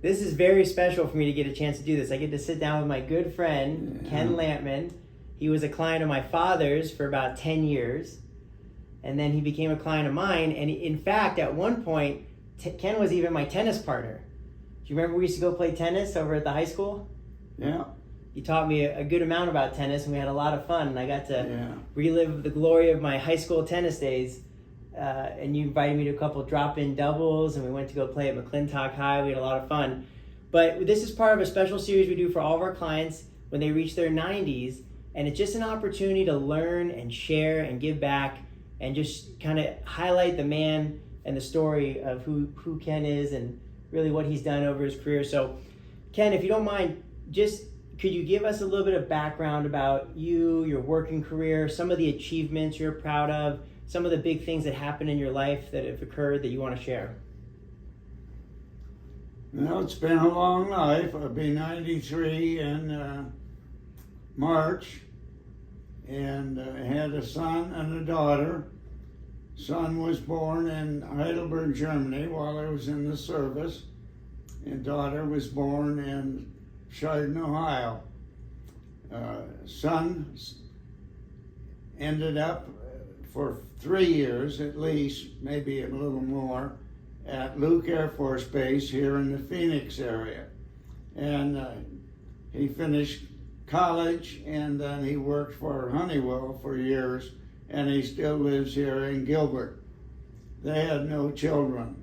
This is very special for me to get a chance to do this. I get to sit down with my good friend, Ken Lampman. He was a client of my father's for about 10 years. And then he became a client of mine. And in fact, at one point, Ken was even my tennis partner. Do you remember we used to go play tennis over at the high school? Yeah. He taught me a good amount about tennis, and we had a lot of fun. And I got to relive the glory of my high school tennis days. And you invited me to a couple drop-in doubles, and we went to go play at McClintock High. We had a lot of fun. But this is part of a special series we do for all of our clients when they reach their 90s. And it's just an opportunity to learn and share and give back and just kind of highlight the man and the story of who Ken is and really what he's done over his career. So, Ken, if you don't mind, just could you give us a little bit of background about you, your working career, some of the achievements you're proud of, some of the big things that happened in your life that have occurred that you want to share? Well, it's been a long life. I'll be 93 in March, and I had a son and a daughter. Son was born in Heidelberg, Germany while I was in the service, and daughter was born in Chardon, Ohio. Son ended up for 3 years at least, maybe a little more, at Luke Air Force Base here in the Phoenix area. And he finished college, and then he worked for Honeywell for years, and he still lives here in Gilbert. They had no children.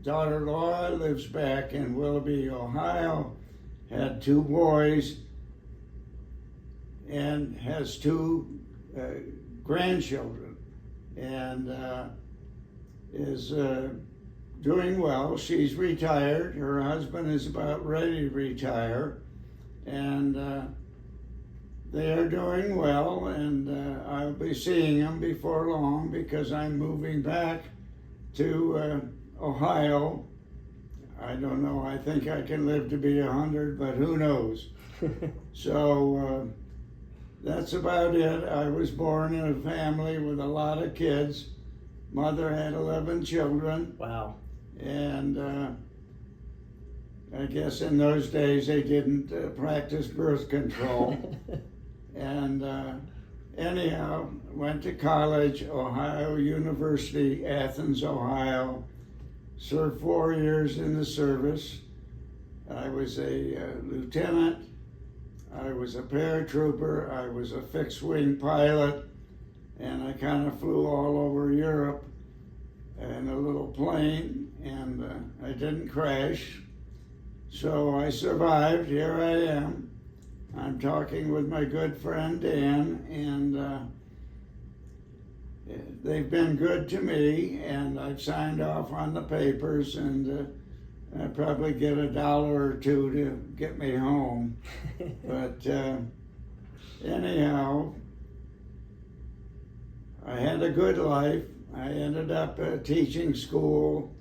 Daughter Laura lives back in Willoughby, Ohio, had 2 boys, and has 2 grandchildren, and is doing well. She's retired. Her husband is about ready to retire, and they are doing well, and I'll be seeing them before long because I'm moving back to Ohio. I don't know, I think I can live to be 100, but who knows? So that's about it. I was born in a family with a lot of kids. Mother had 11 children. Wow. And I guess in those days they didn't practice birth control. And anyhow, went to college, Ohio University, Athens, Ohio. Served 4 years in the service. I was a lieutenant. I was a paratrooper. I was a fixed-wing pilot. And I kind of flew all over Europe in a little plane, and I didn't crash. So I survived. Here I am. I'm talking with my good friend Dan, and they've been good to me, and I've signed off on the papers, and I probably get $1 or $2 to get me home. But anyhow, I had a good life. I ended up teaching school,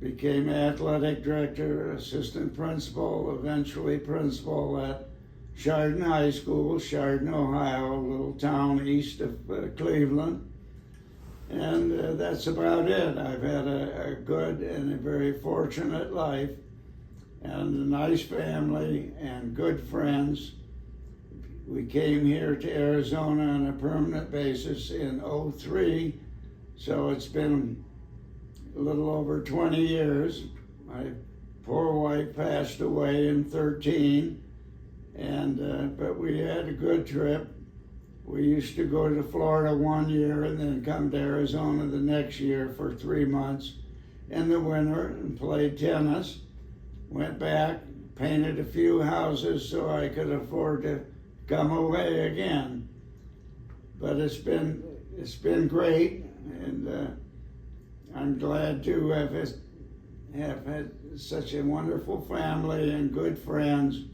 became athletic director, assistant principal, eventually principal at Chardon High School, Chardon, Ohio, a little town east of Cleveland. And that's about it. I've had a good and a very fortunate life, and a nice family and good friends. We came here to Arizona on a permanent basis in '03, so it's been a little over 20 years. My poor wife passed away in '13, and but we had a good trip. We used to go to Florida 1 year and then come to Arizona the next year for 3 months in the winter and played tennis. Went back, painted a few houses so I could afford to come away again. But it's been great, and I'm glad to have had such a wonderful family and good friends,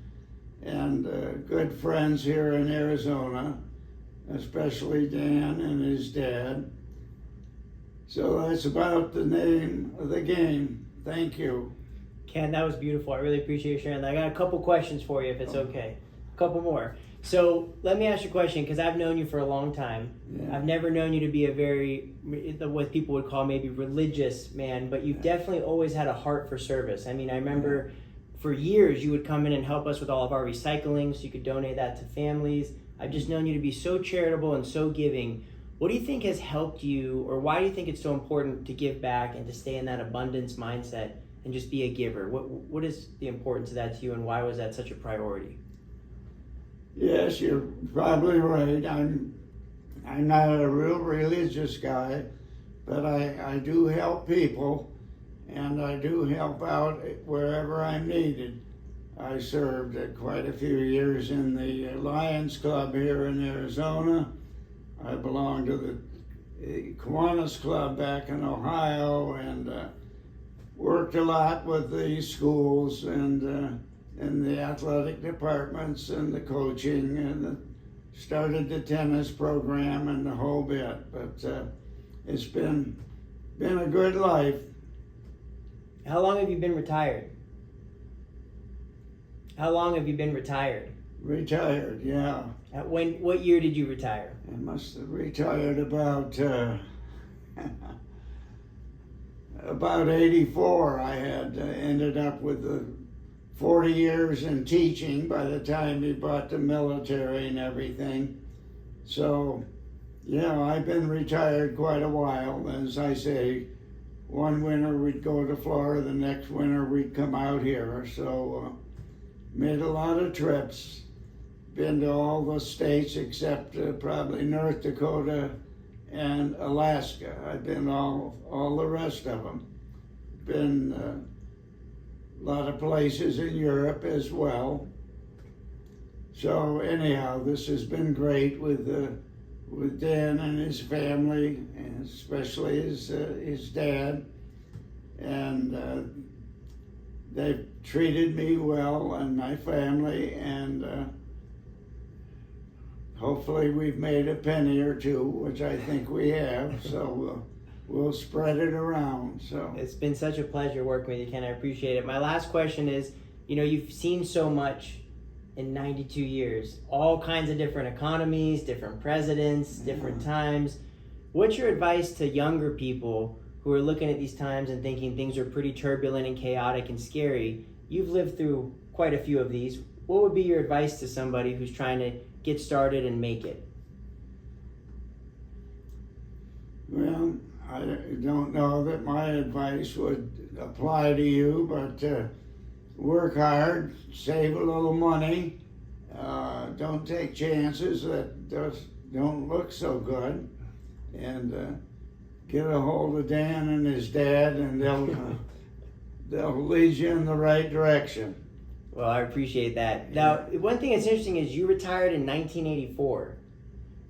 and good friends here in Arizona, especially Dan and his dad. So that's about the name of the game. Thank you. Ken, that was beautiful. I really appreciate you sharing that. I got a couple questions for you, if it's okay. A couple more. So let me ask you a question, because I've known you for a long time. Yeah. I've never known you to be a very, what people would call maybe religious man, but you've definitely always had a heart for service. I mean, I remember for years you would come in and help us with all of our recycling so you could donate that to families. I've just known you to be so charitable and so giving. What do you think has helped you, or why do you think it's so important to give back and to stay in that abundance mindset and just be a giver? What is the importance of that to you, and why was that such a priority? Yes, you're probably right. I'm not a real religious guy, but I do help people, and I do help out wherever I'm needed. I served quite a few years in the Lions Club here in Arizona. I belonged to the Kiwanis Club back in Ohio, and worked a lot with the schools and in the athletic departments and the coaching, and started the tennis program and the whole bit. But it's been a good life. How long have you been retired? How long have you been retired? Retired, yeah. What year did you retire? I must have retired about about 84. I had ended up with 40 years in teaching by the time he bought the military and everything. So, yeah, I've been retired quite a while. As I say, one winter we'd go to Florida, the next winter we'd come out here. So, made a lot of trips. Been to all the states except probably North Dakota and Alaska. I've been all the rest of them. Been a lot of places in Europe as well. So anyhow, this has been great with Dan and his family, and especially his dad, and they've treated me well and my family, and hopefully we've made a penny or two, which I think we have. So we'll spread it around. So it's been such a pleasure working with you, Ken. I appreciate it. My last question is, you've seen so much in 92 years, all kinds of different economies, different presidents, different times. What's your advice to younger people who are looking at these times and thinking things are pretty turbulent and chaotic and scary? You've lived through quite a few of these. What would be your advice to somebody who's trying to get started and make it? Well, I don't know that my advice would apply to you, but work hard, save a little money, don't take chances that don't look so good, and get a hold of Dan and his dad, and they'll lead you in the right direction. Well, I appreciate that. Now, one thing that's interesting is you retired in 1984.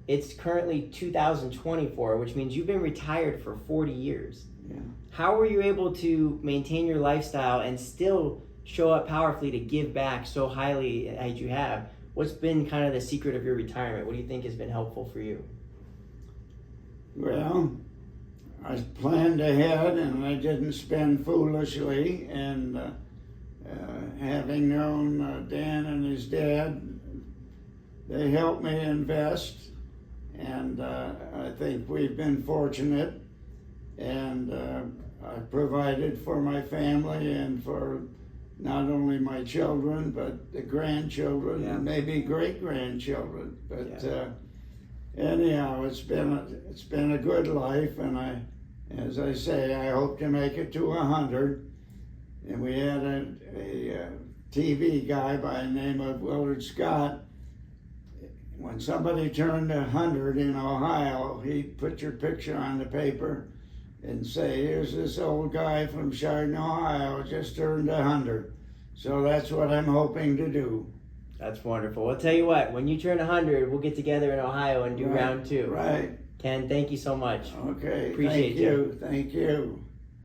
It's currently 2024, which means you've been retired for 40 years. Yeah. How were you able to maintain your lifestyle and still show up powerfully to give back so highly as you have? What's been kind of the secret of your retirement? What do you think has been helpful for you? Well, I planned ahead and I didn't spend foolishly, and having known Dan and his dad, they helped me invest, and I think we've been fortunate, and I provided for my family and for not only my children but the grandchildren and maybe great-grandchildren. But anyhow, it's been a good life, and as I say, I hope to make it to 100. And we had a TV guy by the name of Willard Scott. When somebody turned 100 in Ohio, he'd put your picture on the paper and say, here's this old guy from Chardon, Ohio, just turned 100. So that's what I'm hoping to do. That's wonderful. I'll tell you what, when you turn 100, we'll get together in Ohio and do round 2. Right. Ken, thank you so much. Okay. Appreciate Thank you. Thank you.